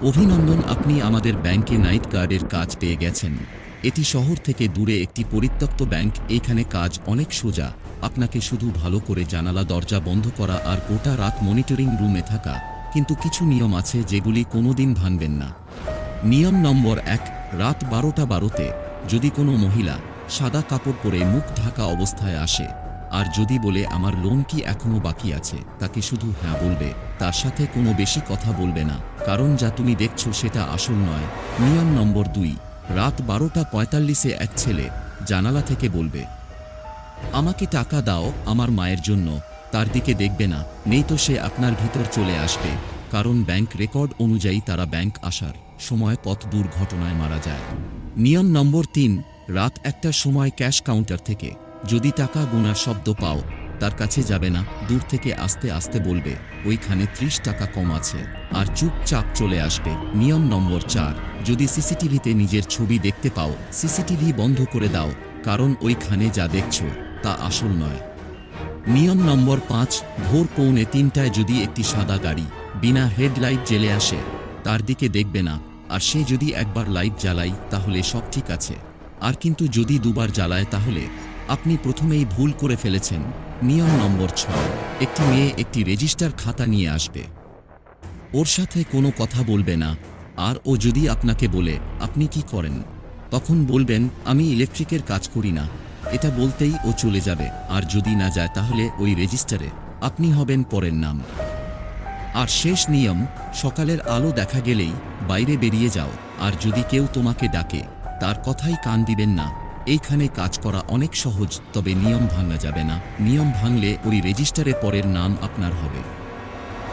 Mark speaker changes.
Speaker 1: অভিনন্দন, আপনি আমাদের ব্যাংকে নাইট গার্ডের কাজ পেয়ে গেছেন। এটি শহর থেকে দূরে একটি পরিত্যক্ত ব্যাংক। এখানে কাজ অনেক সোজা। আপনাকে শুধু ভালো করে জানালা দরজা বন্ধ করা আর গোটা রাত মনিটরিং রুমে থাকা। কিন্তু কিছু নিয়ম আছে যেগুলি কোনোদিন ভাঙবেন না। নিয়ম নম্বর ১, রাত ১২:১২তে যদি কোনো মহিলা সাদা কাপড় পরে মুখ ঢাকা অবস্থায় আসে আর যদি বলে আমার লোন কি এখনো বাকি আছে, তাকে শুধু হ্যাঁ বলবে। তার সাথে কোনো বেশি কথা বলবে না, কারণ যা তুমি দেখছো সেটা আসল নয়। নিয়ম নম্বর ২, রাত ১২:৪৫-এ এক ছেলে জানালা থেকে বলবে আমাকে টাকা দাও আমার মায়ের জন্য। তার দিকে দেখবে না, নেই তো সে আপনার ভিতর চলে আসবে, কারণ ব্যাংক রেকর্ড অনুযায়ী তারা ব্যাংক আসার সময় পথ দুর্ঘটনায় মারা যায়। নিয়ম নম্বর ৩, রাত ১টার সময় ক্যাশ কাউন্টার থেকে যদি টাকা গোনার শব্দ পাও, তার কাছে যাবে না, দূর থেকে আস্তে আস্তে বলবে ওইখানে ৩০ টাকা কম আছে, আর চুপচাপ চলে আসবে। নিয়ম নম্বর ৪, যদি সিসিটিভিতে নিজের ছবি দেখতে পাও, সিসিটিভি বন্ধ করে দাও, কারণ ওইখানে যা দেখছো তা আসল নয়। নিয়ম নম্বর ৫, ভোর ২:৩০টায় যদি একটি সাদা গাড়ি বিনা হেডলাইট জ্বেলে আসে, তার দিকে দেখবে না, আর সে যদি একবার লাইট জ্বালায় তাহলে সব ঠিক আছে, আর কিন্তু যদি দুবার জ্বালায় তাহলে আপনি প্রথমেই ভুল করে ফেলেছেন। নিয়ম নম্বর ৬, একটি মেয়ে একটি রেজিস্টার খাতা নিয়ে আসবে। ওর সাথে কোনো কথা বলবে না, আর ও যদি আপনাকে বলে আপনি কি করেন, তখন বলবেন আমি ইলেকট্রিকের কাজ করি না। এটা বলতেই ও চলে যাবে, আর যদি না যায় তাহলে ওই রেজিস্টারে আপনি হবেন পরের নাম। আর শেষ নিয়ম, সকালের আলো দেখা গেলেই বাইরে বেরিয়ে যাও, আর যদি কেউ তোমাকে ডাকে তার কথাই কান দিবেন না। এইখানে কাজ করা অনেক সহজ, তবে নিয়ম ভাঙা যাবে না। নিয়ম ভাঙলে ওই রেজিস্টারে পরের নাম আপনার হবে।